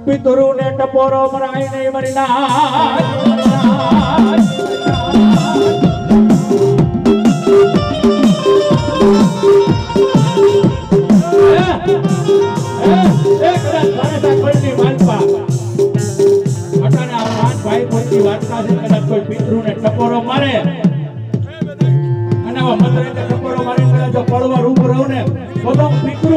પિતૃ ને ટપોરો મરાય નહીં મરી ના ટપોરો મારે અને મંત્ર ટપોરો મારી જો પડવા રૂપ રહું ને તો પિતૃ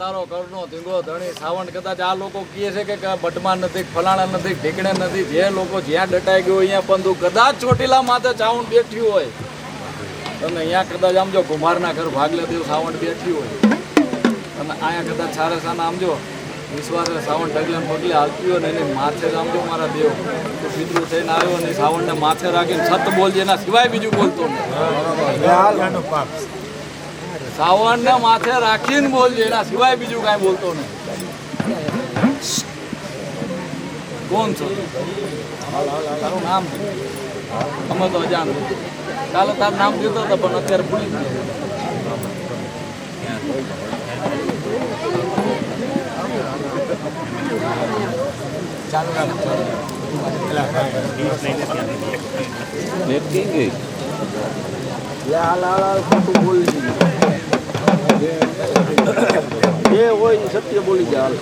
તારો કરનો ધીંગો ધણી સાવણ કદાચ આ લોકો કહે છે કે બટમાં નથી ફલાણા નથી ઢીકણે નથી જે લોકો જ્યાં ડટાઈ ગયો અહીંયા પંદુ કદાચ ચોટીલા માથે ચાવણ બેઠ્યું હોય અને અહીંયા કદાચ આમ જો કુમારના ઘર ભાગલે દેવ સાવણ બેઠ્યું હોય અને અહીંયા કદાચ સારે સાના આમ જો વિશ્વાસે સાવણ ઢગલે પગલે હાલતી હોય ને એને માથે આમ જો મારા દેવ તો પિતૃ થઈને આવ્યો ને સાવણને માથે રાખીને સત બોલજે એના સિવાય બીજું બોલતો નહીં સાવણને માથે રાખીને બોલજે એના સિવાય બીજું કાંઈ બોલતો નહીં. કોણ છો તારું નામ? અમે તો અજાણ કાલે તારું નામ દીધો હતો પણ અત્યારે ભૂલી જે હોય સત્ય બોલી જાય.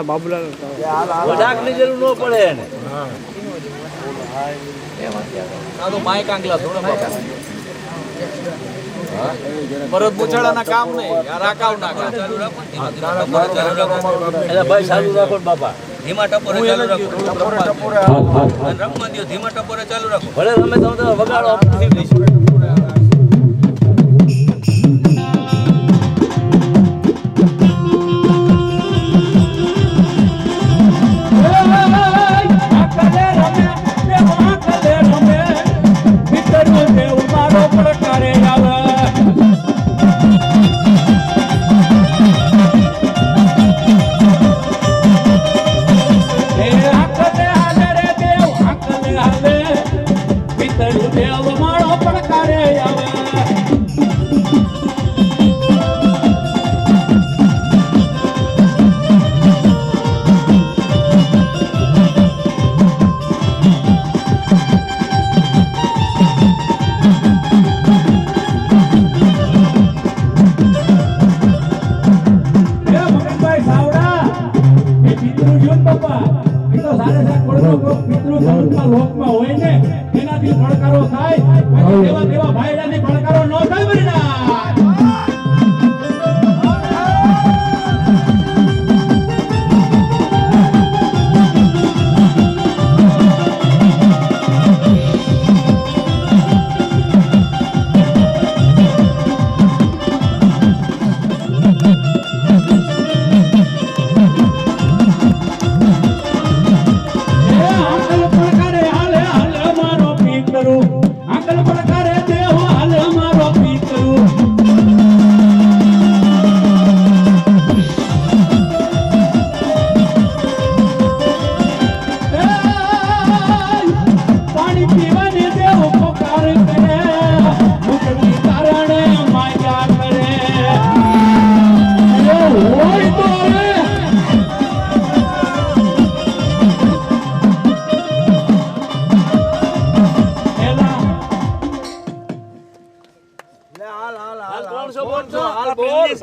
બાબુલાલ ની જરૂર ન પડે એને માય કાંગલા થોડા પરત પૂછાડાના કામ નહીં રાકાવના કામ. ભાઈ ચાલુ રાખો બાપા. ધીમા ટપોરે ચાલુ રાખો. રમવા દો ધીમા ટપોરે ચાલુ રાખો. ભલે તમે વગાડો.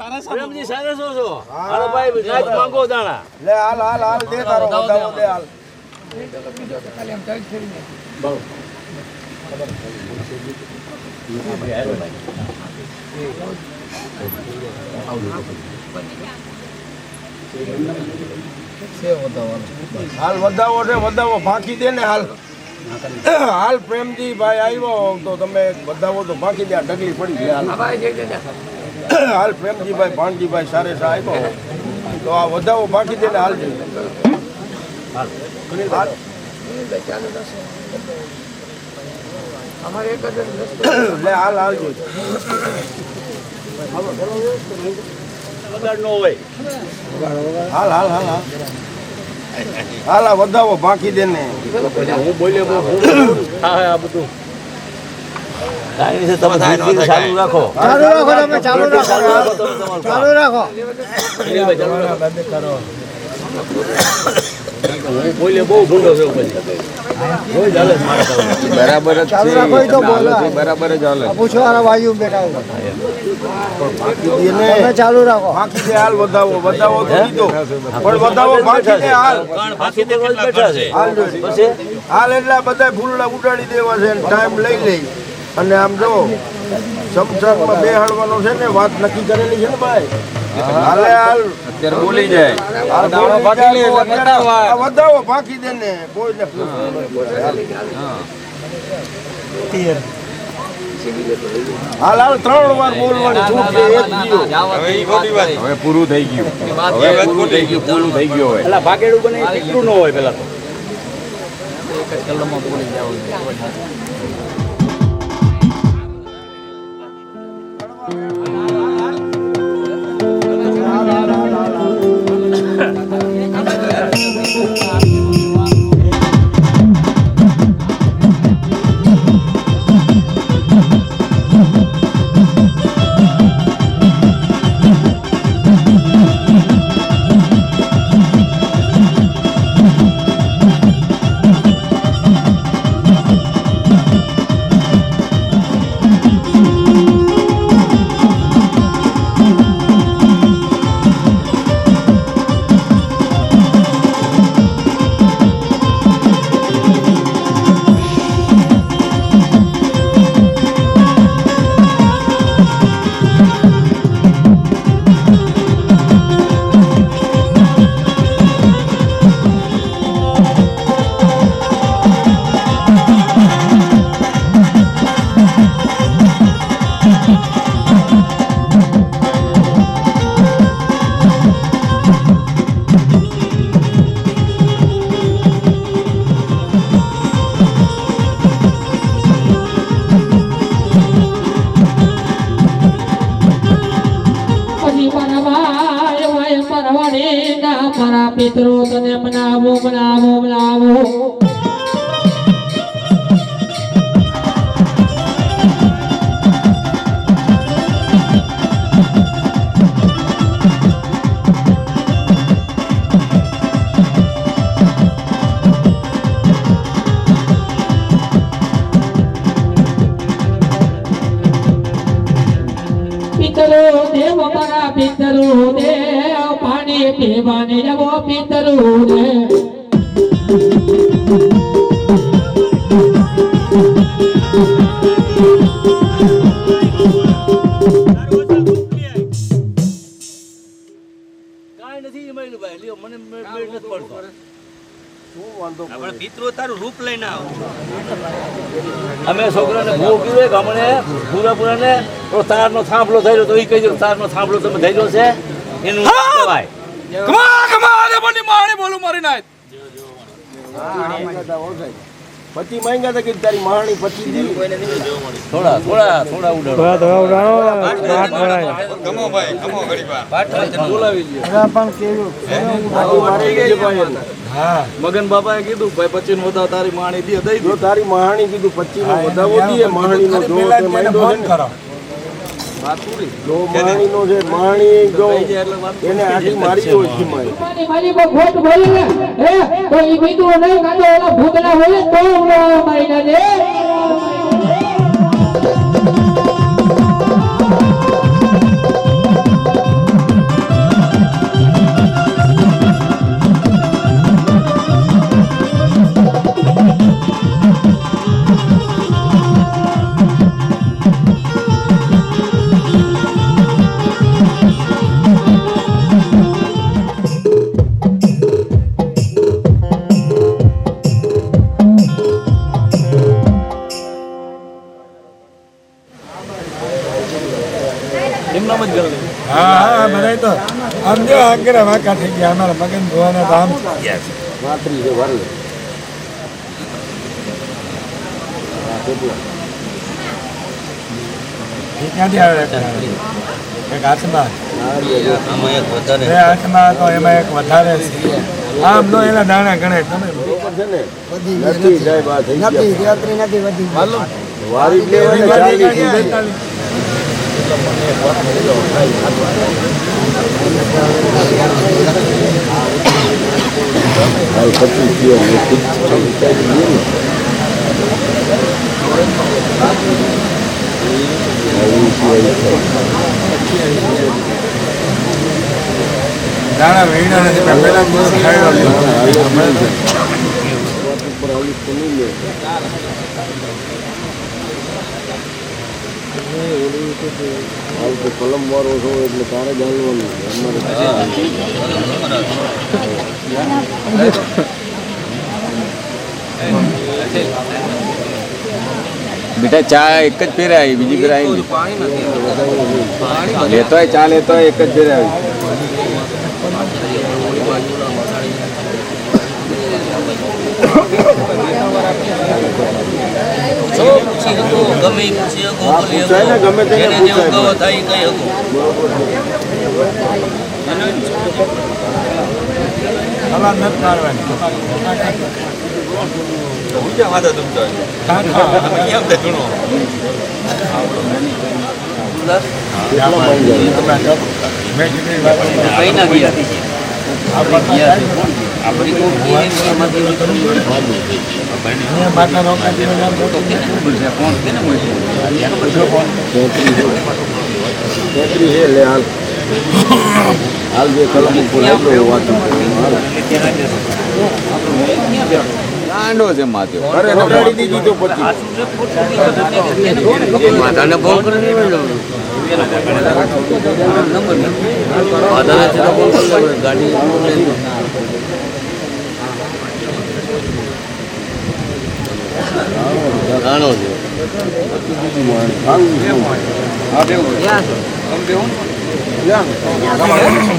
પ્રેમજી સારા છો હાલો ભાઈ નાચ માંગો દાણા લે હાલ હાલ હાલ દે તારો વધાવો દે હાલ હાલ વધાવો છે વધાવો ફાંકી દે ને હાલ હાલ પ્રેમજી ભાઈ આવ્યો તો તમે વધાવો તો ફાંકી દે આ ઢગલી પડી ગયા હાલ પ્રેમજી ભાઈ ભાણજીભાઈ સારે સા આવ્યો તો આ વધાવો ફાંકી દે ને હાલ લે હાલ હાલ વગાડ નો હોય હાલ હાલ હાલ હાલ હાલ આ વધાવો ફાંકી દે ને હું બોલ્યો હા આ બધું કાંઈ નહીં તમે ધીરે ચાલુ રાખો તમે ચાલુ રાખો હું બોલ્યો બહુ ભૂંડો થયો પછી રોજ હાલે બરાબર જ છે બરાબર જ હાલે પૂછો આરા વાયુ બેઠા તમે ચાલુ રાખો ફાંકી દે હાલ વધાવો વધાવો તો દીધો પણ વધાવો ફાંકી દે હાલ બાકી તો રોજ બેઠા છે હાલ પછી હાલ એટલે બધા ફૂલડા ઉડાડી દેવા છે ટાઈમ લઈ લઈ અને આમ જો સમસારમાં બેહાડવાનો છે ને વાત નક્કી કરેલી છે ને ભાઈ હાલે હાલ અત્યારે બોલી જાય હાલ દાણો ફાંકી લે એટલે બતાવવા. આ વધાવો ફાંકી દે ને કોઈને હાલ હાલ 3 વાર બોલવાની છૂટ છે એક જીવો હવે પૂરું થઈ ગયું હવે પૂરું થઈ ગયું પૂરું થઈ ગયું હવે એટલે ભાગેડું બને એટલું ન હોય પેલા તો મારા પિતરો તને મનાવો મનાવો મનાવો પિતરો દેવ મારા પિતરો દેવ પાણી પીવાને જવો પિતરો દેવ કાંઈ નથી મયુરભાઈ લ્યો મને મેળ નથી પડતો આપણે પિતૃ તારું રૂપ લઈને આવો અમે છોકરાને ભૂ કીધું કે અમને પૂરાપૂરાને તો તારનો થાંભલો થયેલો તો એ કહી દો તારનો થાંભલો તમે થયેલો છે એનું નામ કહેવાય બોલું મારી નાય પતિ માંગ્યા હતા કે તારી મહાણી પતિ દી થોડા ઉડાડો બોલાવી મગન બાપાએ કીધું ભાઈ 25 નો વધાવ તારી માણી દે દઈ જો તારી મહાણી કીધું 25 નો વધાવો દીએ મહાણી નો જો તે માંગ્યો છે ને જો મહાણી નો છે મહાણી જો એને આખી મારી હોય છે મારી મારી બહુ ખોટ બોલે ને હે તો ઈ પિતરો નહીં કાઢો ઓલા ભૂતના હોય તો મારી ના દે હા હા બધા તો આમ જો આગળ વાંકા થઈ ગયા અમારા મગન ધોવાના તો આમ થઈ ગયા છે વાતરી છે વારલે ક્યાંથી આવે એક હાથમાં આમાં એક વધારે બે હાથમાં તો એમાં એક વધારે છે આમ નો એના દાણા ગણાય તમે બરોબર છે ને નથી સાહેબ આ થઈ ગયા વારી લેવાની દાણા વેણા નથી પેલા કલમ વાળો છો એટલે તારે જ બેટા ચા એક જ ફેરે આવી બીજી ફેરે આવી લેતો હોય ચા લેતો હોય એક જ ફેરે આવી ગમે એ પૂછી શકો ગમે તેને જેને જેવું ગવો થાય એ કહી શકો સલાદ નથી મારવાની બીજા વાદા તુમતો કેમ તે ધૂણો કઈ ના ગયા આપણી કોણ કેને લે હાલ હાલ જે કલમ ગાંડો છે માથે અરે રડાડી દીધી તો પછી માતાને ફોન કરીને માતાને છે તો ફોન કરી ગાડી ગાણો છે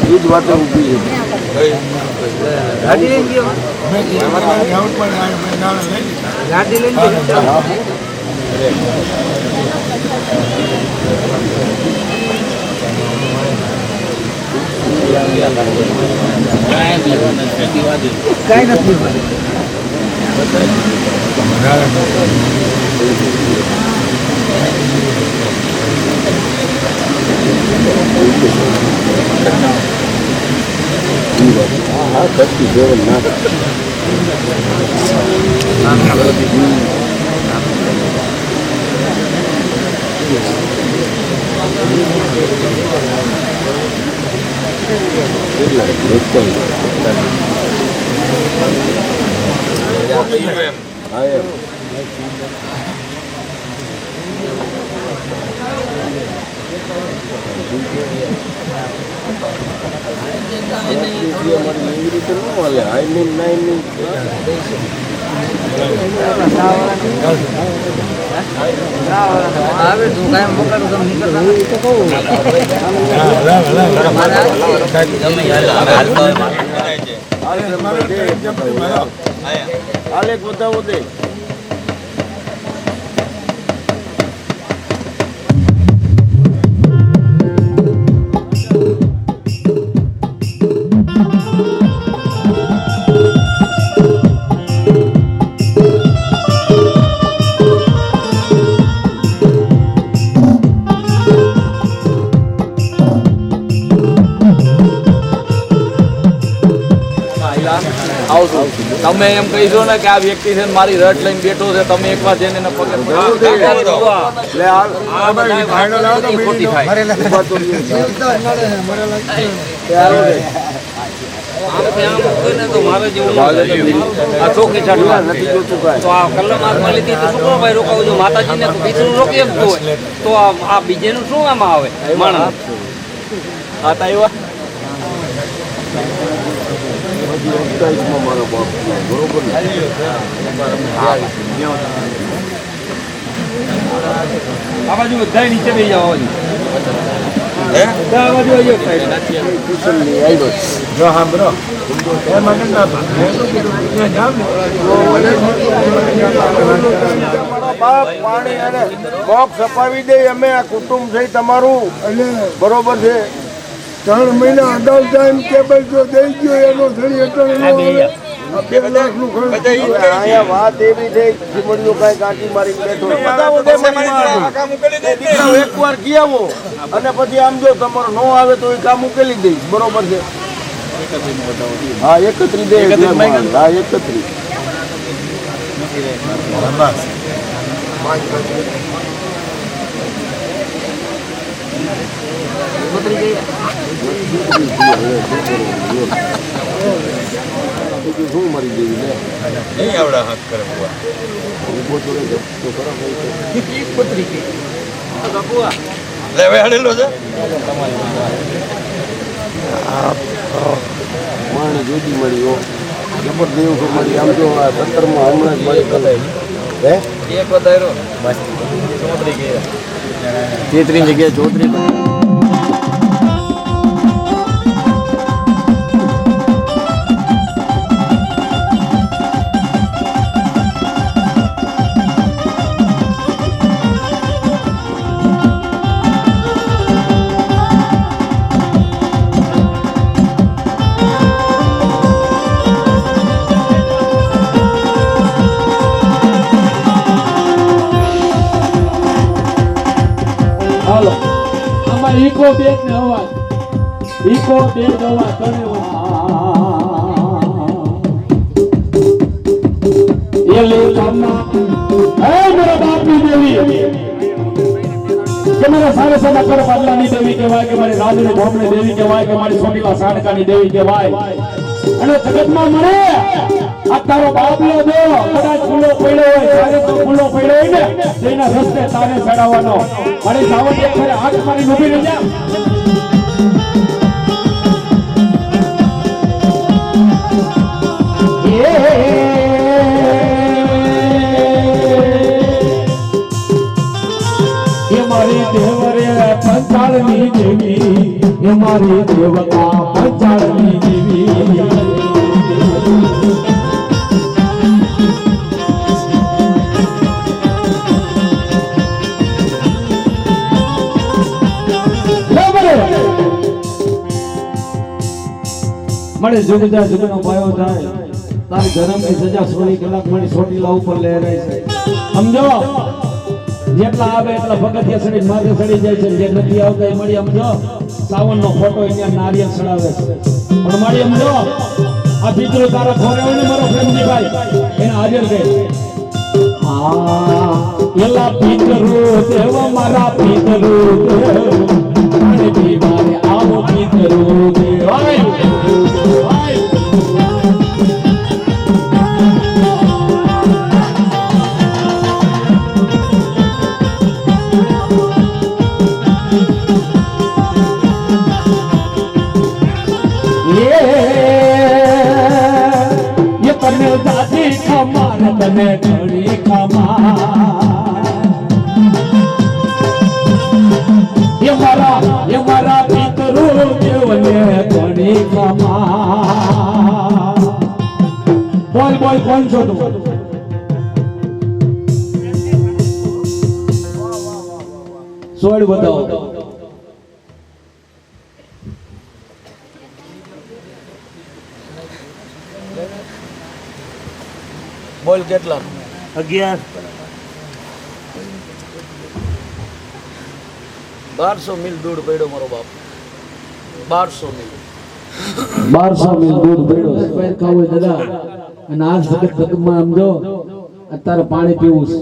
દૂધ વાતે ઊભી છે ગાડી લઈને ગયો ગાડી લઈને ગયો કઈ નથી હા સસ્તી સેવન ના હા એમ આવે તું કાયમ મોકલું તમે નીકળતા હાલ એક બતાવો દે આવશું તમે એમ કહીશો ને કે આ વ્યક્તિ છે ને મારી રટ લઈને બેઠો છે તમે એકવાર જઈને એને પકડ લે હાલ આ ભાઈ ફાઈનલ લાવો તો બીડી નો ઉભા તો તો મારે જેવું આ ચોકી છાડવા નથી જોતું કાંઈ તો આ કલમ હાથમાં લીધી તો શું ભાઈ રોકાવું છું માતાજીને તો બીજું રોકી શકતું હોય તો આ બીજેનું શું આમાં આવે માણસ હા તા આવ્યા મારો બાપ બરોબર ને આ બાજુ બધા નીચે બેસી જાવ બાપ પાણી અને બોક્સ અપાવી દે અમે આ કુટુંબ છે તમારું અને બરોબર છે 3 મહિના અગાઉ ટાઈમ કેબલ જો દઈ ગયો એનો થળી એટલે અહીંયા વાત એવી છે જીવનનું કઈ કાંટી મારી બેઠો એકવાર કી આવો અને પછી આમ જો તમારો ન આવે તો એ કામ ઉકેલી દઈશ બરોબર છે હા 31 દે હા 31 શું મરી જેવી ને નહીં આવડા હાથ કરે માણે જોડી મળી જબરદેવ મળી આમ જો 17માં હમણાં જ મળી કરે હે એક વધારો બસ 34 જગ્યાએ 34 ઈકો બેગ ને અવાજ ઈકો બેગ અવાજ તને ये ले सामना है मेरा बाप की देवी કે મારા સારે સારા પર બદલાની દેવી કહેવાય કે મારી રાજની ભોમની દેવી કહેવાય કે મારી સોટીલા સાણકાની દેવી કહેવાય અને જગતમાં મળે આ તારો બાબલો દો કદાચ ફૂલો પડ્યો હોય સારે તો ફૂલો પડ્યો હોય ને તેના રસ્તે તારે ચડાવવાનો મારી સાવટ એક ફરે હાથ મારી ઊભી રહી જા મારી દેવરે પંચાળની દેવી એ મારી દેવતા પંચાળની દેવી મળે જુગજા જુગનો પાયો થાય તારી ધર્મની સજા 16 કલાક મારી સોટીલા ઉપર લહેરાય છે સમજો જેટલા આવે એટલા પગથિયા સડી માથે સડી જાય છે જે નથી આવતા એ મળી સમજો સાવનનો ફોટો અહીંયા નારિયેળ ચડાવે છે પણ મળી સમજો આ પિતૃ તારા ખોરે હોય ને મારો પ્રેમજી ભાઈ એને હાજર ગઈ એલા પિતૃ દેવ મારા પિતૃ દેવ અને દીવારે આવો પિતૃ દેવ ये तने दादी खमार तने घड़ी खमार ये मारा पितरु देवने घड़ी खमार बोल बोल कौन छो तू सोड बताओ બોલ કેટલા 11 1200 મીલ દૂર પડ્યો મારો બાપ 1200 મીલ 1200 મીલ દૂર પડ્યો સ્પેર ખાવો દાદા અને આ જગતમાં સમજો અત્યારે પાણી પીવું છે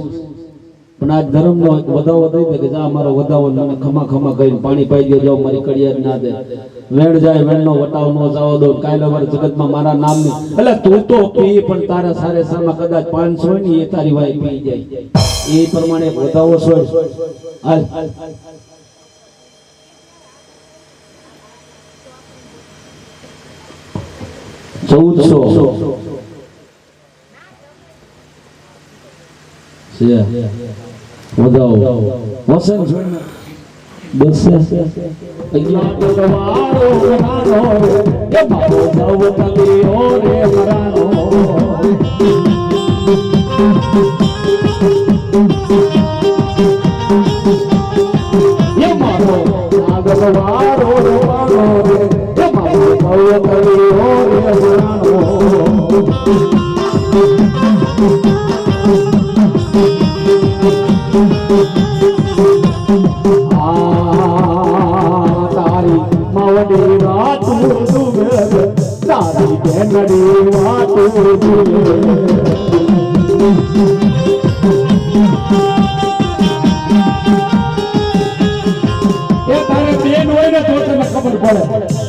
પણ આ ધર્મનો વધાવો દઈ દે કે જા મારો વધાવો મને ખમા ખમા કરીને પાણી પાઈ દે જાવ મારી કડિયાર ના દે વેણ જાય વેણનો વટાવ નો જાવ દો કાલે વાર જગતમાં મારા નામની એટલે તું તો પી પણ તારા સારે સામા કદાચ 500 હોય ને એ તારી વાઈ પી જાય એ પ્રમાણે વધાવો છોડ હાલ 1400 છે વધાવો વસન બસ અહીંયા ગરવાળો ઘરાનો એ મારો નવતલીઓ રે ઘરાનો એ મારો નાગરવાળો ઘરાનો રે એ મારો નવતલીઓ રે ઘરાનો તારી માવડી વાત સુવે તારી બેનડી વાત સુવે એ તારે બેન હોય ને તો તને ખબર પડે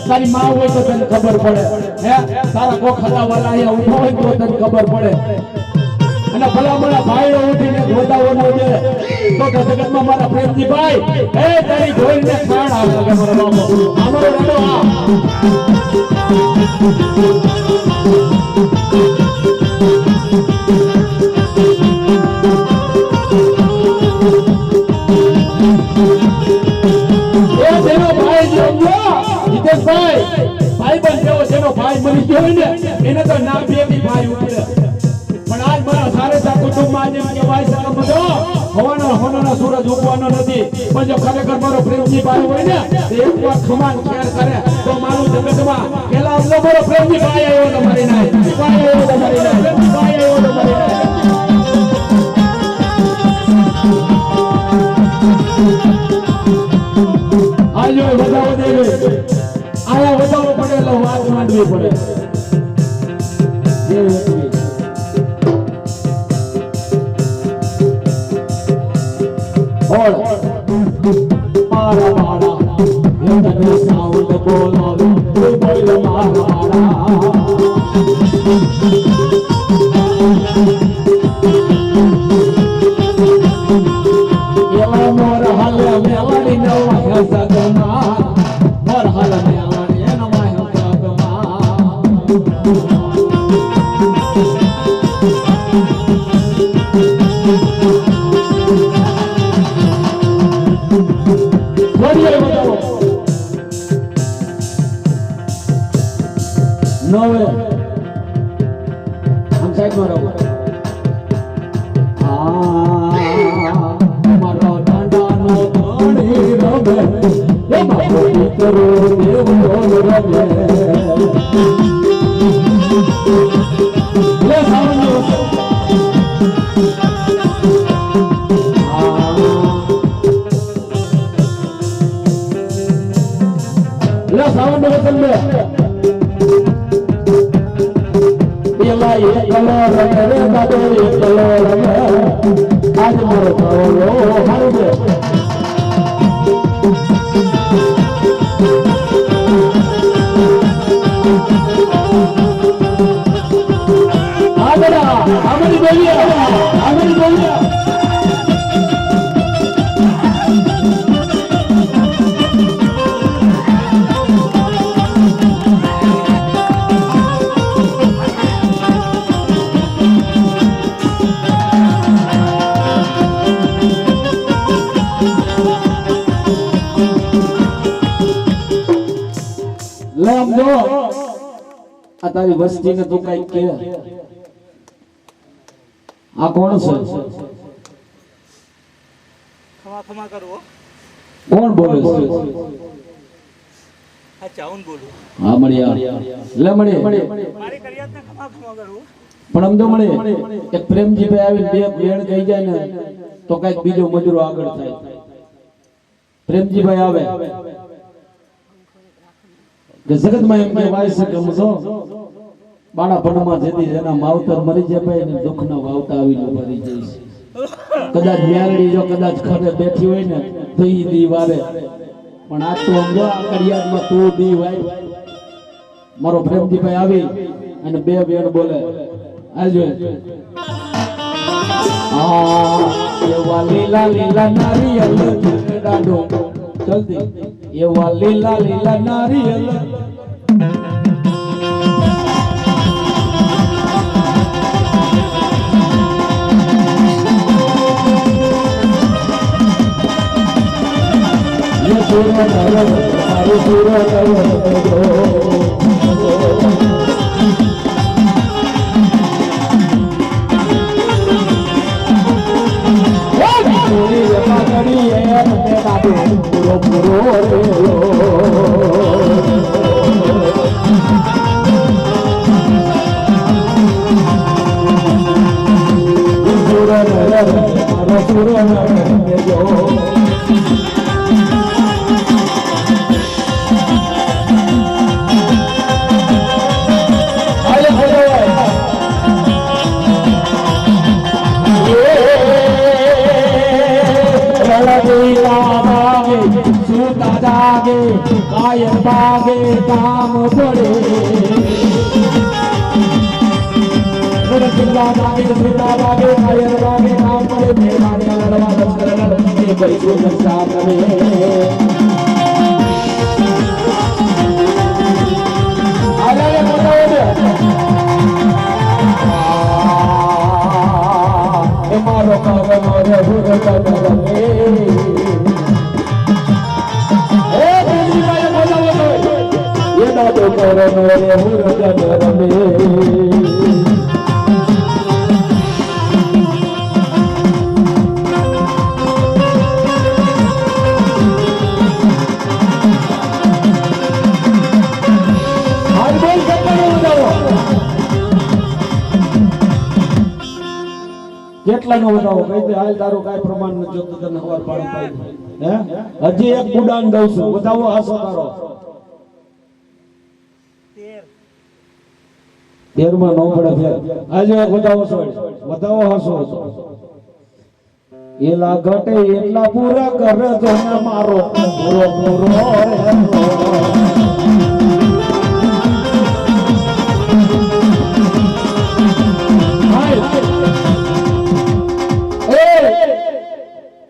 તારી માં હોય તો તને ખબર પડે હે તારા કોખતા વાલા અહીંયા ઊભો હોય તો તને ખબર પડે અને ભલા ભાઈઓ ઉઠીને ગોદાવાનો છે તો જગતમાં મારા પ્રેમજી ભાઈ એ તારી જોઈને ખાણ આવે મારો બાપો અમારો રડો આ એ જેનો ભાઈ જોયો જીતેશભાઈ ભાઈ બન જેનો ભાઈ મરી ગયો ને એને તો ના બેટી ભાઈ ઉપડે પણ આજ મારા સારેસા કુટુંબમાં જેમ કહેવાય છે કે બધો હોવાનો સૂરજ ઉગવાનો નથી પણ જો ખરેખર મારો પ્રેમજી ભાઈ હોય ને તો એક વાર ખમાન ખેર કરે તો મારું જગતમાં પેલા અમલો મારો પ્રેમજી ભાઈ આવ્યો તો મારી નાય ભાઈ આવ્યો તો મારી નાય ભાઈ આવ્યો તો મારી નાય આજો વધાવો દેવે આયા વધાવો પડે એટલે વાત માંડવી પડે મારા મારા તને સાઉન્ડ બોલાવે બોલ મારા એવા મોર હાલ મેવાડી નવા હસગમાં મોર હાલ મેવાડી નવા નવે આમ સાઈડ માં રહો મારો દાંડાનો ધણી રમે એ મારો દીકરો દેવનો રમે લે સાવન લે સાવન વસન લે પેલા એકલો રમે રે દાદો એકલો રમે આજ મારો કવલો હાલવે આગળા અમારી બોલિયા જો આ તારી વસ્તી ને તું કઈ કે આ કોણ છે ખમા કરવો કોણ બોલે છે આ ચાઉન બોલું હા મળ્યા લે મળે મારી કરિયાત ને ખમા કરવું પણ આમ તો મળે એક પ્રેમજી ભાઈ આવીને બે વેણ કહી જાય ને તો કઈક બીજો મજૂરો આગળ થાય પ્રેમજી ભાઈ આવે કે જગતમાં એમ કહેવાય છે કે સમજો બાળપણમાં જેથી જેના માવતર મરી જાય ભાઈ ને દુઃખના વાવતા આવીને મરી જાય છે કદાચ મ્યારડી જો કદાચ ખરે બેઠી હોય ને તો ઈ દી વારે પણ આ તો સમજો આ કડિયાદમાં તું દી વાય મારો પ્રેમજી ભાઈ આવી અને બે બેન બોલે આજો એવા લીલા લીલા નારિયેલ ડાડો જલ્દી એવા લીલા લીલા નારિયેલ કાયર બાગે કામ પડે જિલ્લા બાગે જિલ્લા બાગે કાયર બાગે કામ પડે મેવાને લડવા લશ્કર લડે કોઈ સંસ્થા કરે આલે બોલાવો એ મારો કાગનો રે ભૂર કરે તો કરો રે હુરજન રમે કેટલા નો વધાવો કઈ દે હાલ તારું કઈ પ્રમાણ ન જોતું તને ખબર પાડી હે હજી એક ઉડાન દઉં છું વધાવો હાસો તારો 13 માં નો પડે ફેર આજે એક વધાવો છો વધાવો હાસો એલા ઘટે એટલા પૂરા કરે તો ને મારો પૂરો પૂરો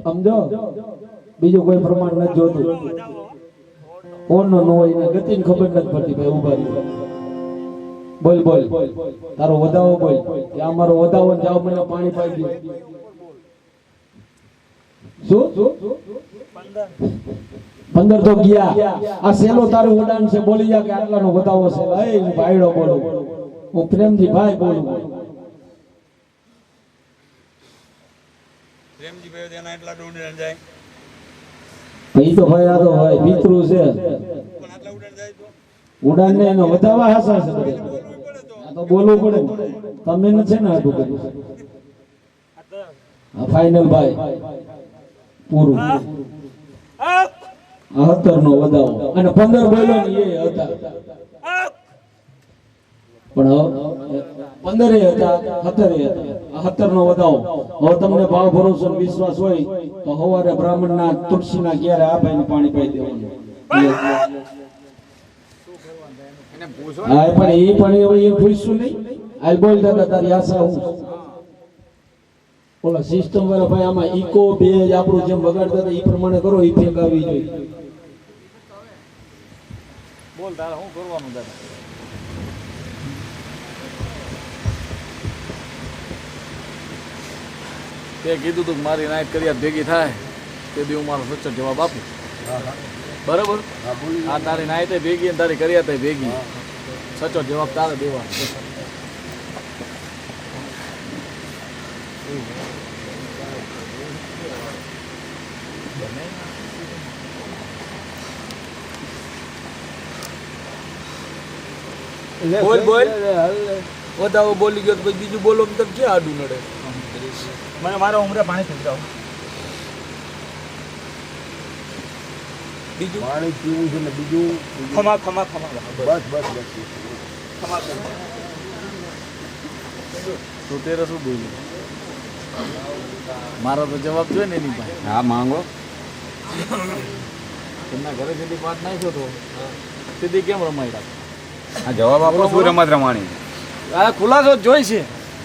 સમજો બીજું કોઈ પ્રમાણ નથી જોતું કોણ નો હોય ને ગતિને ખબર નથી પડતી ભાઈ ઉભા બોલ બોલ તારો વધાવો બોલ કે આ મારો વધાવો જાવ મને પાણી પાઈ દે શું 15 તો ગયા આ સેલો તારું ઉડાન છે બોલી જા કે આટલાનો વધાવો છે એ હું ભાઈડો બોલું હું પ્રેમજી ભાઈ બોલું પ્રેમજી ભાઈ તેના એટલા ઉડાન જાય ભાઈ તો ભાઈ આ તો ભાઈ પિતૃ છે પણ આટલા ઉડાન જાય તો ઉડાન ને એનો વધાવા હાસા છે બધે આ તો બોલવું પડે ને તમે ન છે ને આટલું કર્યું આ ફાઇનલ ભાઈ પૂરું 17 નો વધાવો અને 15 બોલ્યો ને એ હતા પણ 15 હતા 17 હતા 17 નો વધાવો હવે તમને ભાવ ભરોસો અને વિશ્વાસ હોય તો સવારે બ્રાહ્મણના તુલસીના ક્યારે આ ભાઈને પાણી પાઈ દેવાનું હા પણ એ પૂછશું નહીં આલ બોલ દાદા તારી આશા હું ઓલા સિસ્ટમ વાળા ભાઈ આમાં ઇકો બેજ આપણું જેમ વગાડતા હતા એ પ્રમાણે કરો એ ફેક આવી જોઈએ બોલ તારે શું કરવાનું દાદા તે કીધું તું મારી નાઈટ કરી ભેગી થાય તે દી હું મારો સચ્ચો જવાબ આપું બરાબર આ તારી નાઈટે ભેગી અને તારી કર્યા તે ભેગી સચ્ચો જવાબ તારે દેવાનો બોલ બોલ વધાવો બોલી ગયો તો પછી બીજું બોલો તો ક્યાં આડું નડે મને મારો ઉમરે પાણી પીવડાવો બીજું પાણી પીવું છે ને બીજું ખમા ખમા ખમા બસ બસ બસ ખમા તો તેરે શું બોલ્યું મારો તો જવાબ જોઈએ ને એની પાસે હા માંગો એમના ઘરે સુધી પાઠ નાખ્યો તો તેથી કેમ રમાઈ રાખો આ જવાબ આપો શું રમત રમાણી આ ખુલાસો જ જોઈ છે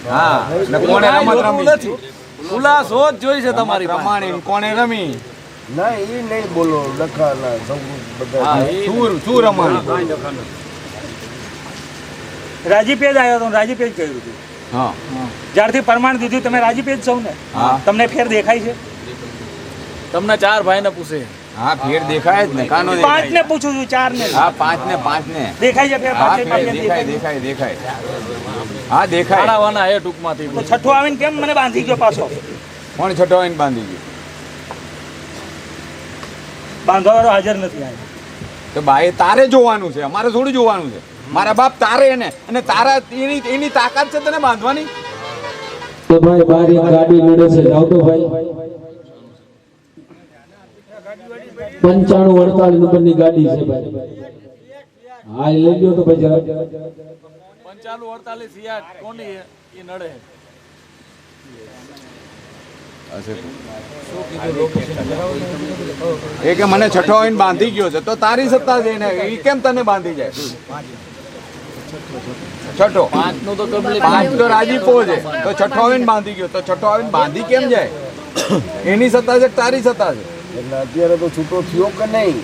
હા એટલે કોણે કાંઈ રમત જોતું રમી નથી. ખુલાસો જ જોઈ છે તમારી પાસે. રમાણી કોણે રમી ના એ નહીં બોલો લખા ના સૌ બધા હા, એ શું રમાણી રાજી પેજ આવ્યો તો રાજી પેજ કર્યું હતું હા જ્યારથી પ્રમાણ દીધું તમે રાજી પેજ છો ને હા. તમને ફેર દેખાય છે તમને 4 ભાઈને પૂછે હા ફેર દેખાય જ ને કાનો 5 ને પૂછું છું 4 ને હા 5 ને દેખાય છે ફેર હા 5 ફેર ને દેખાય હા દેખાય ખાડાવાના હે ટૂંકમાંથી તો છઠ્ઠો આવીને કેમ મને બાંધી ગયો પાછો કોણ છઠ્ઠો આવીને બાંધી ગયું બાંધવાવાળો હાજર નથી આવ્યો તો બાએ તારે જોવાનું છે અમારે થોડું જોવાનું છે મારા બાપ તારે એને અને તારા એની તાકાત છે તને બાંધવાની તો ભાઈ બાર એક ગાડી નડે છે જાવ તો ભાઈ 9548 નંબરની ગાડી છે ભાઈ હા એ લઈ ગયો તો ભાઈ જરા 9548 યાર કોની એ નડે એ કે મને છઠ્ઠો આવીને બાંધી ગયો છે તો તારી સત્તા છે ને એ કેમ તને બાંધી જાય છઠ્ઠો 5 નું તો કમ્પ્લીટ 5 તો રાજીપો છે તો છઠ્ઠો આવીને બાંધી ગયો તો છઠ્ઠો આવીને બાંધી કેમ જાય એની સત્તા છે કે તારી સત્તા છે એટલે અત્યારે તો છૂટો થયો કે નહીં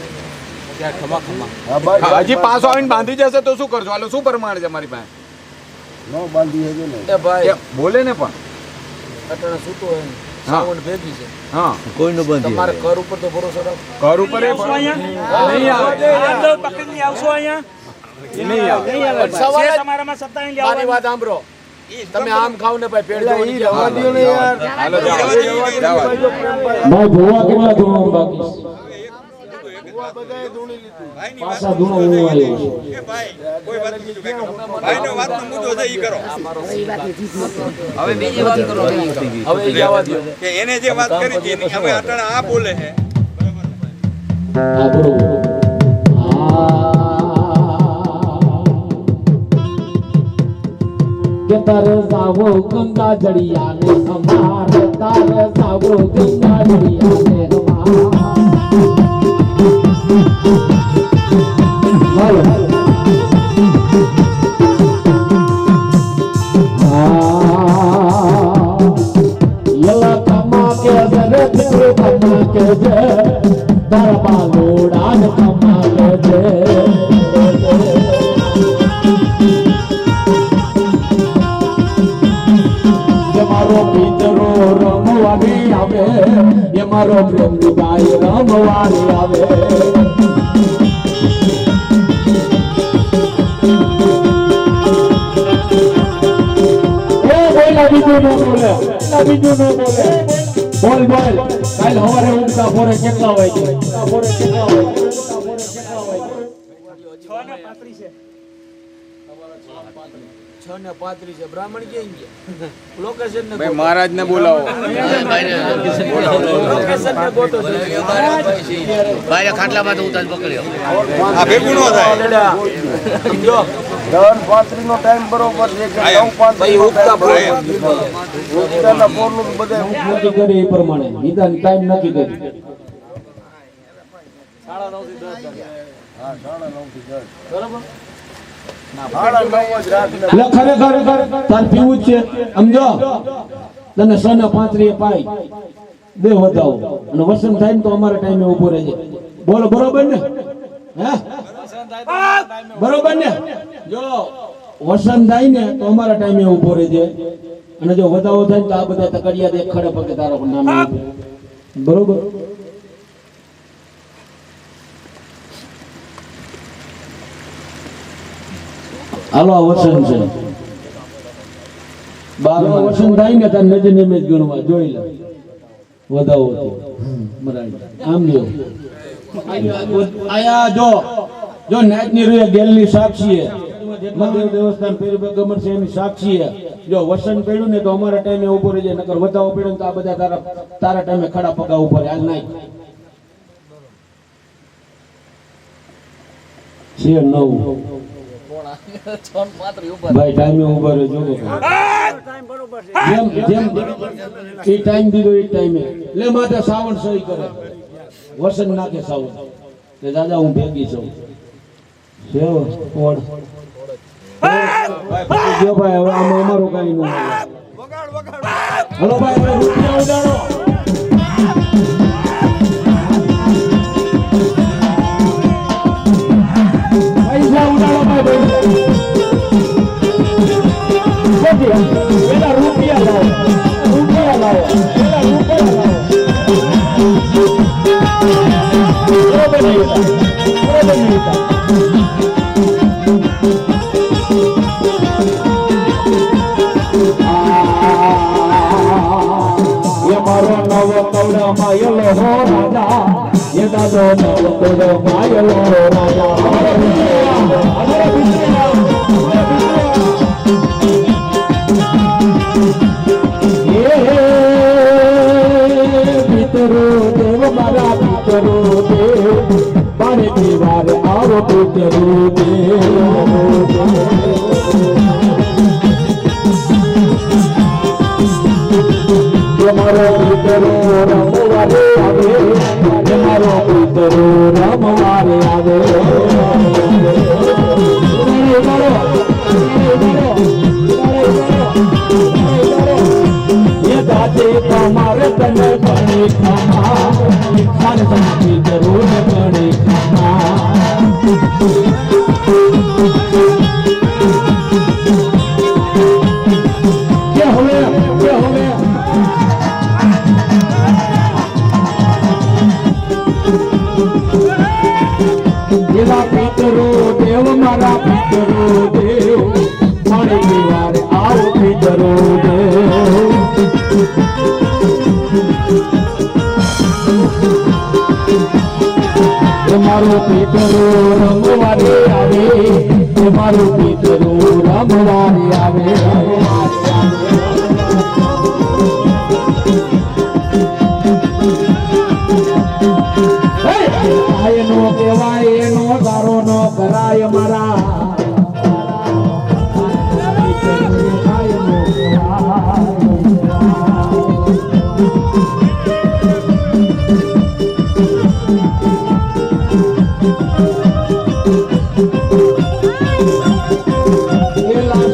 હા બસ હજી પાછો આવીને બાંધી જશે તો શું કરશો હાલો શું પ્રમાણ છે મારી પાસે ન બાંધી હજુ ને એ ભાઈ કે બોલે ને પણ અટાણે છૂટો હોય સાવણ ભેગી છે હા તમારે કર ઉપર તો ભરોસો રાખો ઘર ઉપર એ આવશો નહીં આવે હાથ પકડીને આવશો અહીંયા નહીં આવે સવાલ જ તમારામાં સત્તા નહીં મારી વાત સાંભળો તમે આમ ખાવ ને ભાઈ પેટ એટલે ઈ રવા દ્યો ને યાર હાલો જાઓ જાઓ ભાઈ ભોવા કેટલા ધૂણો બાકી બધાએ ધૂણી લીધું પાછા ધૂણો હું આવ્યો છું હવે બીજી વાત કરો હવે ઈ જવા દો એને જે વાત કરી હતી હવે અટાણે આ બોલે છે હા બરોબર કે તારે સાવો ગંગા જડિયા ને અમાર તારે સાવો ગંગા જડિયા ને અમાર યલા કમા કે સરે તિરો કમા કે જે તારા લોડા ને કમા કે જે મારો પિતરો રમવાની આવે એ મારો પ્રેમ ગાય રમવાની આવે બીજું ન બોલે બીજું ન બોલે બોલ બોલ કાલ સવારે ઉગતા ફોરે કેટલા હોય છે ફોરે કેટલા હોય છે 6 ને 35 છે બ્રાહ્મણ ક્યાં ગયા લોકેશન ને ભાઈ મહારાજ ને બોલાવો લોકેશન ને ગોતો ભાઈ ખાટલામાં તો ઉતાર પકડ્યો આ ભેગું ન થાય સમજો 10:35 નો ટાઈમ બરોબર છે કે 9:35 ભાઈ ઉગતા ઉગતાના પોરનું બધા નક્કી કરી એ પ્રમાણે વિધાન ટાઈમ નક્કી કરી 9:30 થી 10 હા 9:30 થી 10 બરાબર 9:30 જ રાત ને એટલે ખરેખર તાર પીવું જ છે સમજો તને 6:35 પાઈ દે વધાવો અને વસન થાય ને તો અમારા ટાઈમે ઉભો રહેજે બોલો બરોબર ને હે બરોબર ને જો વસન થાય ને તો અમારા ટાઈમે ઉભો રહેજે અને જો વધાવો થાય તો આ બધા તકડિયા દે ખડે પગે તારા નામે બરોબર હાલો આ વસન છે 12 વસન થાય ને તાર નજર ને મેં ગણવા જોઈ લે વધાવો મરાઈ આમ લ્યો આયા જો નાઈટ ની રૂએ ગેલની સાક્ષી છે મહાદેવ દેવસ્થાન પેરગમર છે એની સાક્ષી છે જો વસન પડ્યું ને તો અમારા ટાઈમે ઉભો રહેજે નકર વધાવો પડ્યો તો આ બધા તારા ટાઈમે ખડા પગા ઉભો રહે હાલ નાઈ છે 9 ભાઈ ટાઈમે ઉભા રહેજો જેમ એ ટાઈમ દીધો એ ટાઈમે લે માથે સાવણ સહી કરે વસન નાખે સાવણ કે દાદા હું ભેગી છું સેવ ઓડ ભાઈ જો ભાઈ હવે આમાં અમારું કઈ નું હલો ભાઈ હવે રૂપિયા ઉડાડો પૈસા ઉડાડો ભાઈ પેલા રૂપિયા લાવો પેલા રૂપિયા લાવો મારો નવો કવડો માયલો હો રાજા એ દાદો નવો કવડો માયલો હો રાજા પિતરો દેવ મારા પિતરો દેવ બારે દીવાર આવો પિતરો દેવ મારો પિતરો રમવારે આવે મારો પિતરો રમવારે આવે એ દાદે તમારે તને બને ખામા સારે તમે પિતરો ને બને ખામા કે હવે એવા પિતરો દેવ મારા પિતરો દેવ મને દીવાર આવો પિતરો દેવ મારો પિતરો રમવારે આવે મારો પિતરો રમવારે આવે નો કહેવાય એનો તારો નો કરાય મારા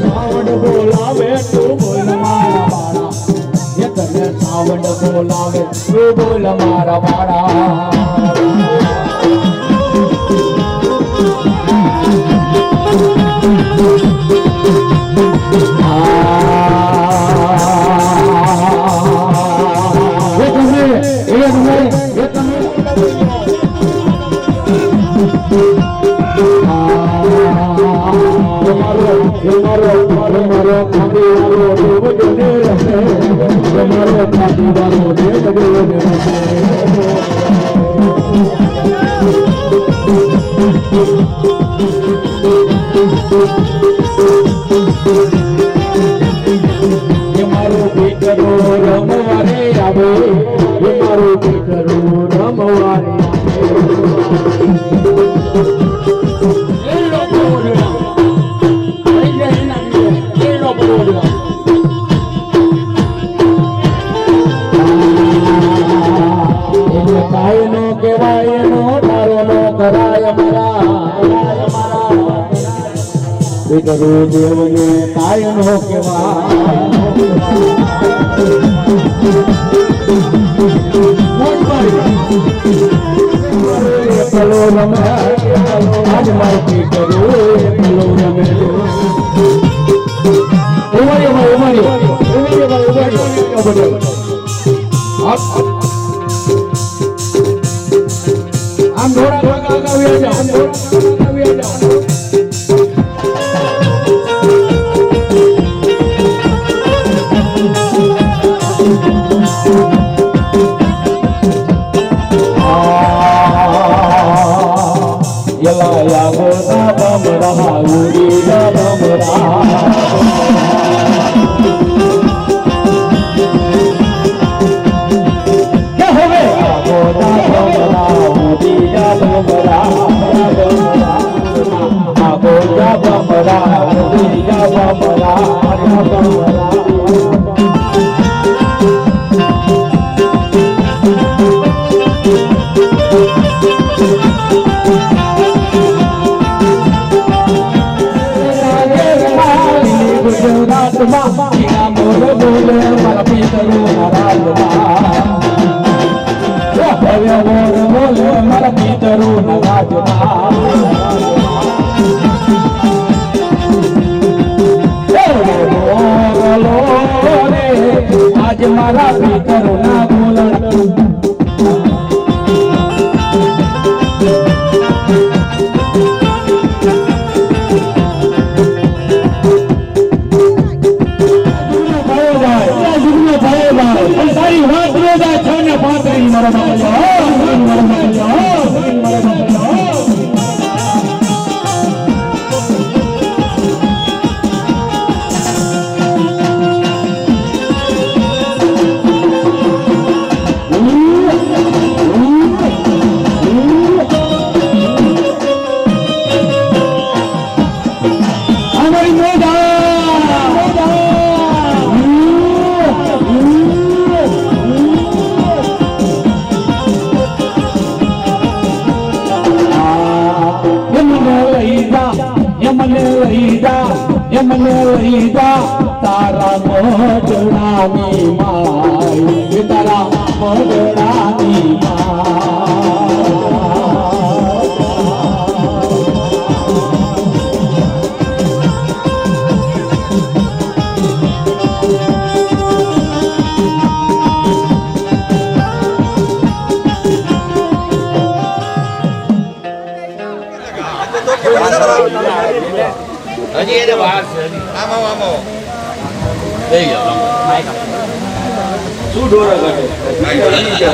સાવડ બોલાવે તું બોલ મારા બાળા એ તને સાવડ બોલાવે તું બોલ મારા બાળા મારો દીકરો રમવારે આવે મારો દીકરો રમવારે કાયનો કેવાય નો તારો નો કરાય મારા દીકરો દેવને કાયનો કેવાય પેલો રમે આજ મારો દીકરો પેલો રમે આમ થોડા આગળ જાઓ યલા ગોના બમરા ઉડી બમરા કે હવે ગોના બમરા ઉડી બમરા અમારી વાત રોજા 6 ને 35 મારો મને લઈ જા તારા મઢડાની માય તારા મઢડાની હજી એને વાર છે હજી. લઈ જાઓ. શું ડોરા કાઢે?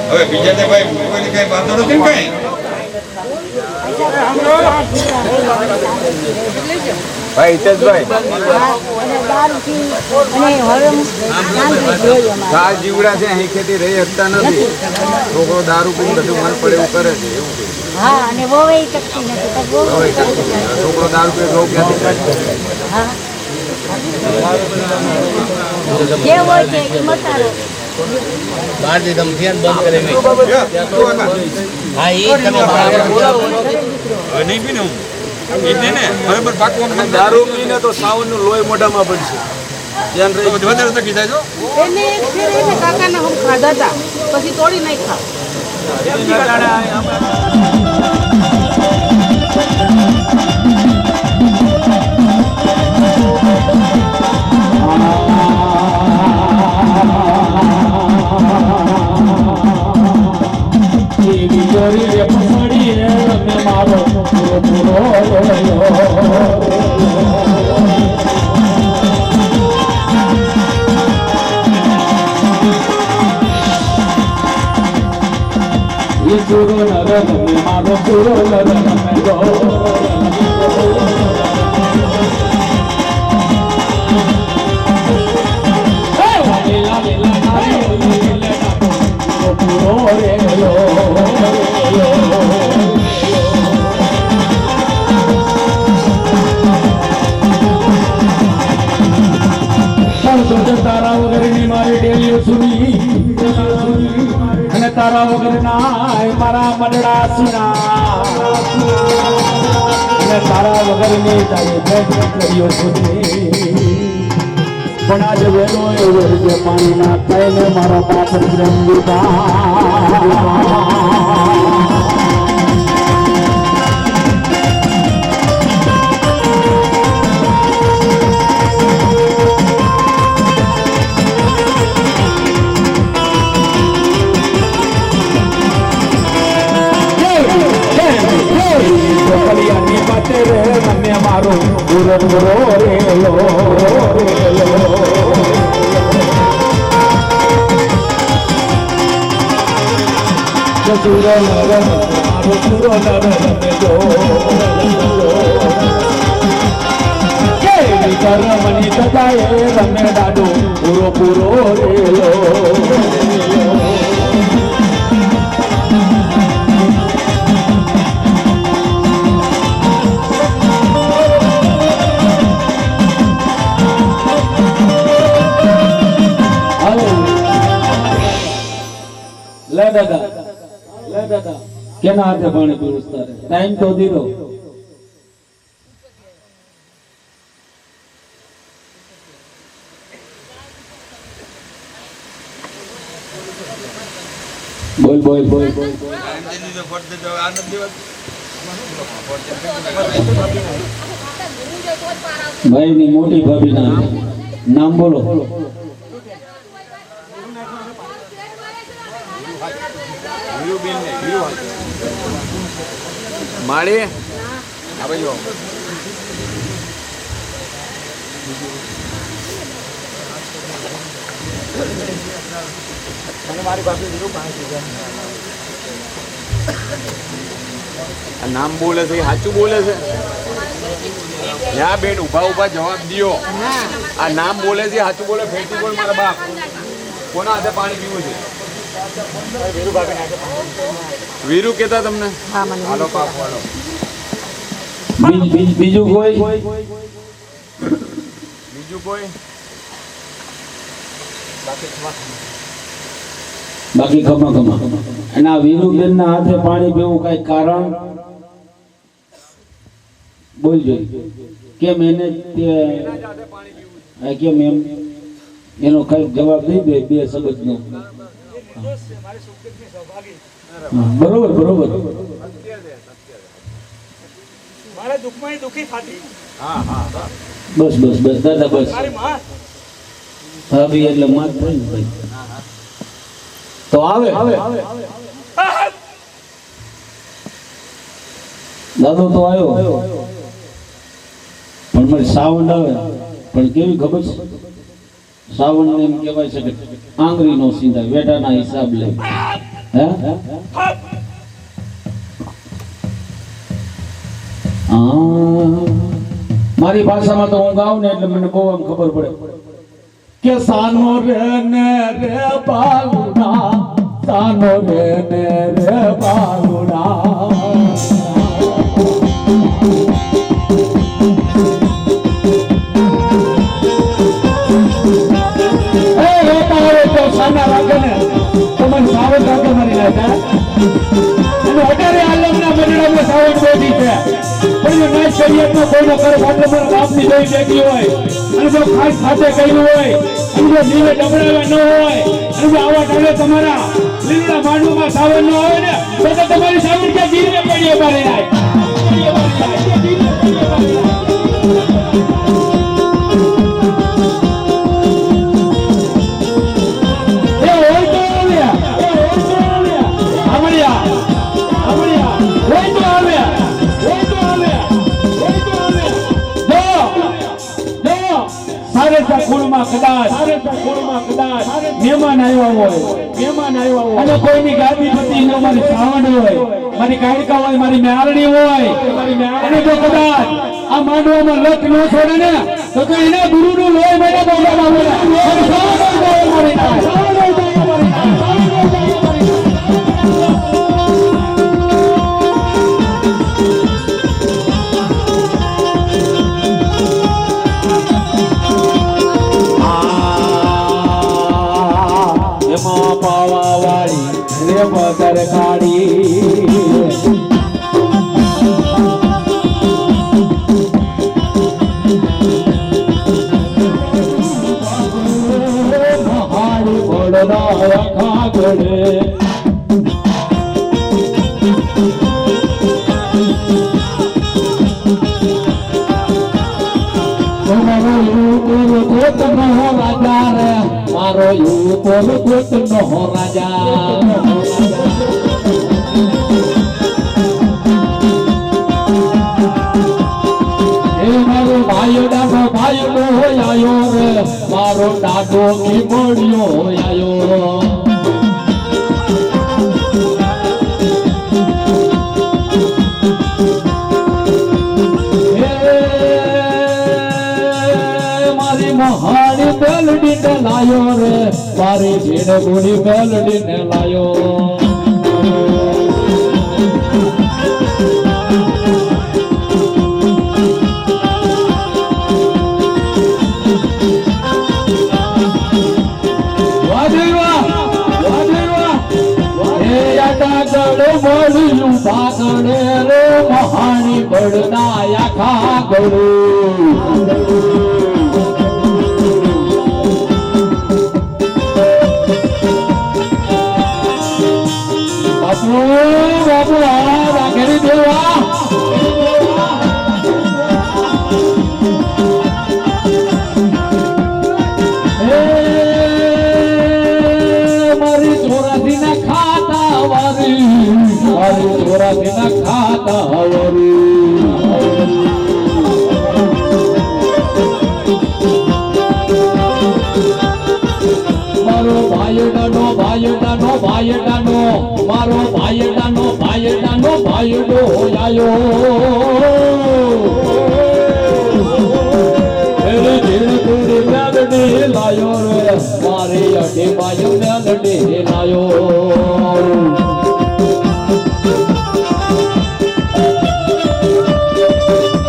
હવે બીજા ભાઈ મોબાઈલ કઈ વાંધો નથી ને કઈ ભાઈ હિતેશભાઈ આ જીવડા છે અહીં ખેતી રહી શકતા નથી છોકરો દારૂ પીને બધું મન પડે એવું કરે છે એવું છે હા અને વોવે શકતી નથી તો વોવે છોકરો દારૂ પીને રોગ ક્યાંથી થાય હા જે હોય છે એ મસાલો બહારથી તમે ધ્યાન બંધ કરે નહીં. હા એ તમે હવે નહીં પીને હું એટલે ને બરાબર પાકું દારૂ પીને તો સાવનનું લોહી મોઢામાં પડશે ધ્યાન રહી વધારે તકી જાય છો એને એક ફેર એને કાકાના હમ ખાધા હતા પછી તોડી નાખ્યા મારો સુરો નર તમે મારો સુરો નર તમે ગો તારા વગરની મારી ડેલીઓ સુની અને તારા વગરના મારા મનડા સુના અને તારા વગરની તારી ભેટ કર્યો સુની પણ આજે વેલો એવો રીતે પાણી ના થઈને મારો બાપ પ્રેમ દીધા મારો ગુરુ ગુરો રે લો સુરો નર મારો સુરો નર રમે જો મની સદાય રમે દાડો પૂરો પૂરો રે લો લે દાદા કેના હાથે પાણી પીવસતા રે ટાઈમ તો દીધો બોલ બોલ બોલ બોલ ભાઈ ની મોટી ભાભી નામ બોલો વીરુબેન ને વીરુ માળી આ બાજુ આવો. આ નામ બોલે છે એ સાચું બોલે છે? યા બેન ઉભા ઉભા જવાબ દિયો. આ નામ બોલે છે સાચું બોલે? ફેટી બોલ મારા બાપ. કોના હાથે પાણી પીવું છે? વીરુ કેતા તમને? હાલો બાપ હાલો. બીજું કોઈ? બીજું કોઈ? બાકી ખમા એના વીરુબેન ના હાથે પાણી પીવું કઈ કારણ બોલજો. કેમ એને કેમ એમ એનો કઈ જવાબ દઈ દે બે સબજ નો. બરોબર બરોબર. મારા દુઃખમાં દુઃખી થતી. હા હા બસ બસ બસ દાદા બસ. મારી માં હા ભાઈ એટલે માત થાય ને ભાઈ. તો આવે દાદો તો આવ્યો પણ મારી સાવંડ આવે પણ કેવી ખબર છે? સાવંડ એમ કહેવાય છે કે આંગળી નો સીધા વેટાના હિસાબ લે. હે મારી ભાષામાં તો હું ગાઉં ને એટલે મને બહુ આમ ખબર પડે કે સાનો રે ને રે બાલુડા, સાનો રે ને રે બાલુડા. એ તારે તો સાના રાખે ને તમને સાવધ રાખે મારી લાગે. અને અઢારે આલમના મંડળમાં સાવધ બેઠી છે. પણ એ નાશ શરીયતનો કોઈનો કરે એટલે મારા બાપની જોઈ બેઠી હોય અને જો ખાસ ખાતે કર્યું હોય અને જો જીવે ડબડાવ્યા ન હોય અને જો આવા ટાણે તમારા લીલા માંડવામાં સાવન ન આવે ને તો તમારી સાવન ક્યાં જીરને પડીએ મારે નાય. એ હોય તો આવ્યા, એ હોય તો આવ્યા, આવડ્યા આવડ્યા, હોય તો આવ્યા, હોય તો આવ્યા, હોય તો આવ્યા. જો સારે ખૂણમાં કદાચ મહેમાન આવ્યા હોય અને કોઈની ગાદી પતિ ન મારી સાવણ હોય, મારી કાયકા હોય, મારી મેળણી હોય અને જો કદાચ આ માંડવામાં લખ ન છોડે ને તો એના ગુરુનું લોહી મને બોલવામાં પાવા વાળી રે પદર કાઢી મહાડી ભોળના ખાગડે રાજા રે મારો યુકોલ કોટ નો રાજા. એ મારો ભાઈ ડાબો ભાઈ નો આયો રે મારો દાદો કી મળ્યો આયો. મહાની મેલડી ને લાયો રે મારી ભીડ ગુડી મેલડી ને લાયો. મળ્યું ભાગણે રે મહાની બળના આખા ગળું. બાપુ રાખેલી દેવા મારી ચોરાથી ના ખાતા વારી મારી ચોરાથી ના ખાતા વારી મારો ભાઈડાનો ભાઈડાનો ભાઈડાનો મારો ભાઈડાનો ભાઈડાનો ભાઈડો આયો રે જીણ કુડી મેલડી લાયો રે મારે અડે બાયો મેલડી લાયો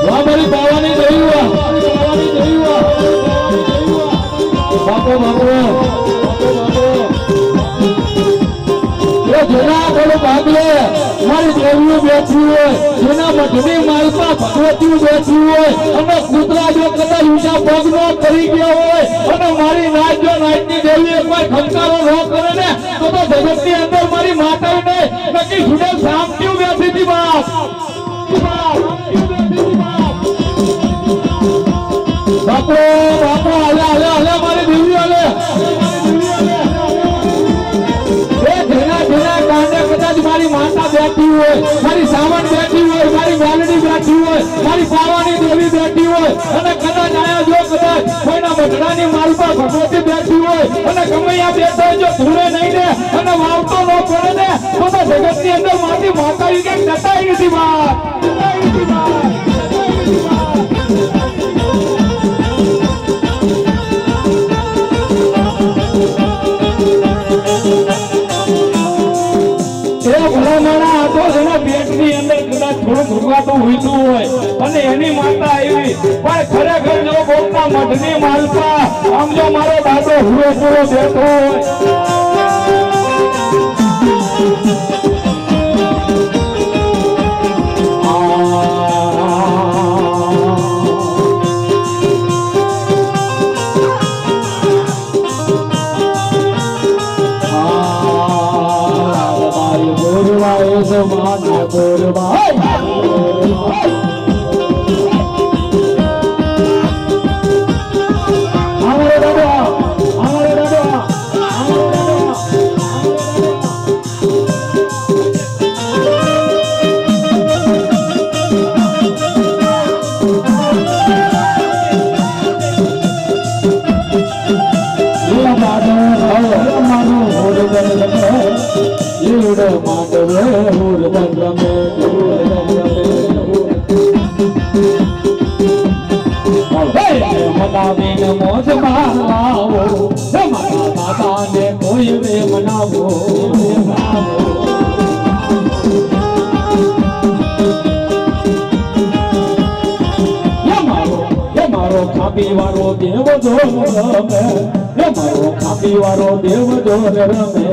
મારી બાવાની જઈવા બાપો બાપો જેના બોલો ભાગલે મારી દેવીઓ બેઠી હોય જેના મઠની માલપા ભગવતી બેઠી હોય અને કૂતરા જો કદાચ ઊંચા પગ નો કરી ગયા હોય અને મારી નાચ જો નાચની દેવીએ કોઈ ખંકારો ન કરે ને તો જગતની અંદર મારી માતા ને નક્કી સુડે શાંતિઓ બેઠી હતી બાપ બાપો બાપો હાલે હાલે હાલે મારી દેવી હાલે મારી માતા બેઠી હોય મારી સાવણ બેઠી હોય મારી મેલડી બેઠી હોય મારી પાવાની દેવી બેઠી હોય અને કદાચ આયા જો કદાચ કોઈના મઢડાની માલપા ભગવતી બેઠી હોય અને ગમૈયા બેઠો જો ધૂળે નહીં ને અને વાવતો ન પડે ને તો જગતની અંદર મારી માતા કે નટાઈ નથી વાત પેટની અંદર કદાચ થોડું ભૂગવાતું હોઈતું હોય અને એની માતા આવી પણ ખરેખર જો બોલતા મઠની માલપા આમ જો મારો દાદો હુરો પૂરો બેઠો હોય ખાપી વાળો દેવ જો રમે મારો ખાપી વાળો દેવ જો રમે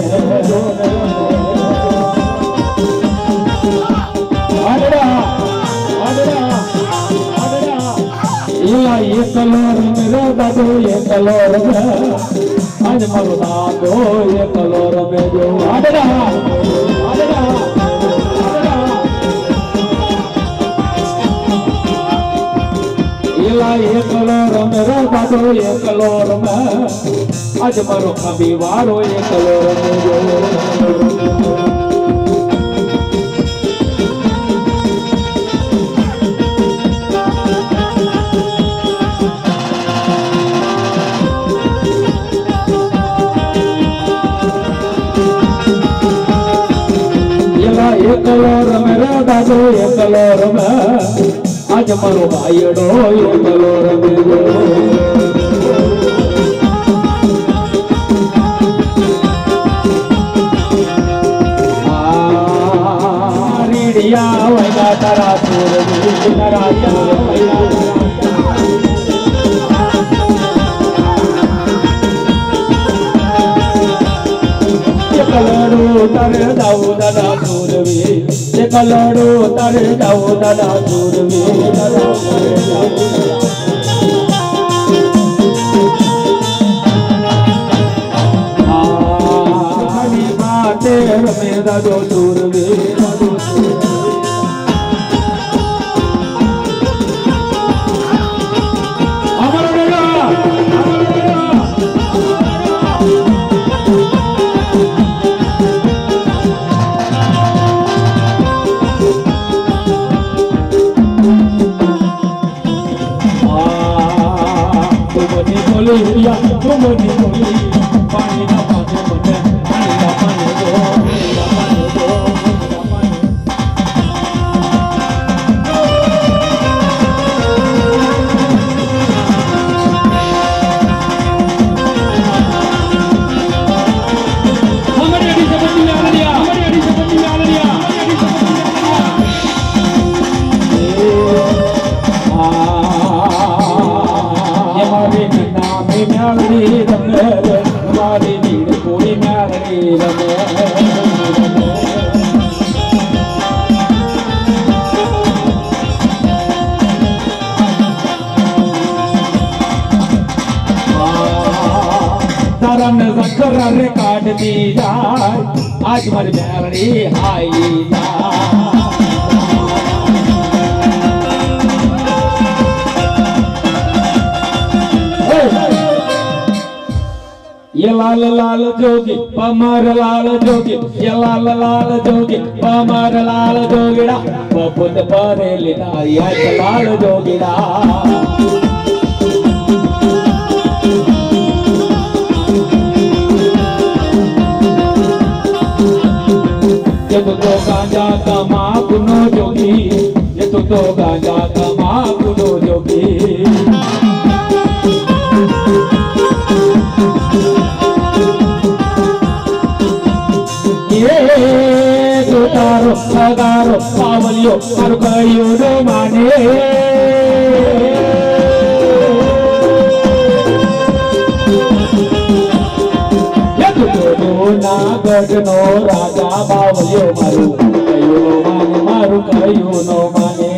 એકલો રમે દાદો એકલો રમે આજ મારો દાદો એકલો રમે જો આડડા એકલો રમે દાદો એકલો રમે આજ મારો ખાબી વાળો એકલો રમે જો એકલો રમે દાદો એકલો રમે આજ મારો ભાઈડો એકલો રમે રીડિયા વૈગા તારા સુરજી તારા કલડો તારે જાઉ દાદા સુરવી કલડો તારે જાઉ દાદા સુરવી માતે રમે દાદો સુરવી જોની જોઈ પાણી ના પાને મને પાણી ના પાને દો મારી નીડ કોઈ મ્યાલડી રમે તારા ને ઝખર રે કાઢતી જાય આજ મારી મ્યાલડી હાઈ જાય ये लाल लाल जोगी पमर लाल जोगी ये लाल लाल जोगी पमर लाल जोगीड़ा बपुत परे लिना ये लाल जोगीड़ा ये तो गांजा कमा कुनो जोगी ये तो गांजा कमा कुनो जोगी તારો સગારો પાવલિયો મારું કયું ન માને નાગઢનો રાજા બાવલિયો મારું કયું ન માને મારું કયું ન માને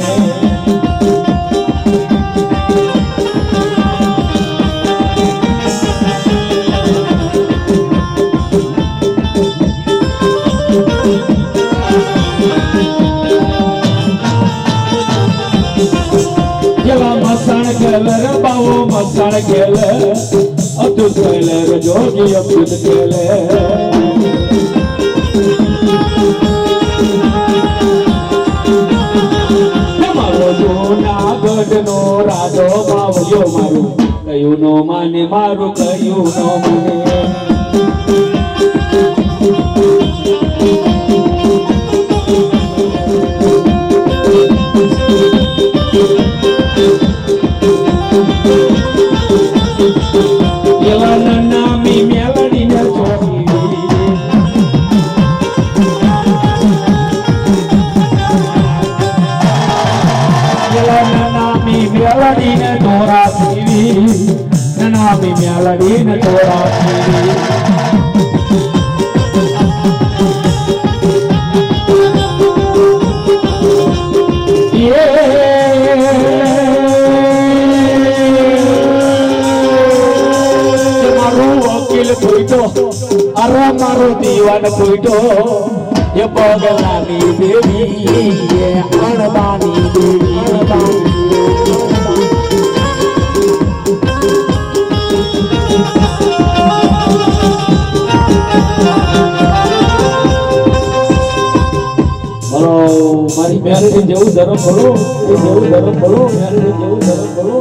મસાણ ખેલર બાવો મસાણ ખેલ અબ્દુલ ખેલર જોગી અબ્દુલ ખેલ મારો જૂનાગઢ નો રાજો બાવલિયો મારું કયું નો માને મારું કયું નો માને મેલડીને દોરા પીવી નનામી મેલડીને દોરા પીવી મારું વકીલ પૂછો અરે મારો દીવાન પૂછો એ પગલાની દેવી એ અણબાની દેવી મારી મેલડી જેવું ધર્મ ભરો એ જેવું ધર્મ ભરો મેલડી જેવું ધર્મ ભરો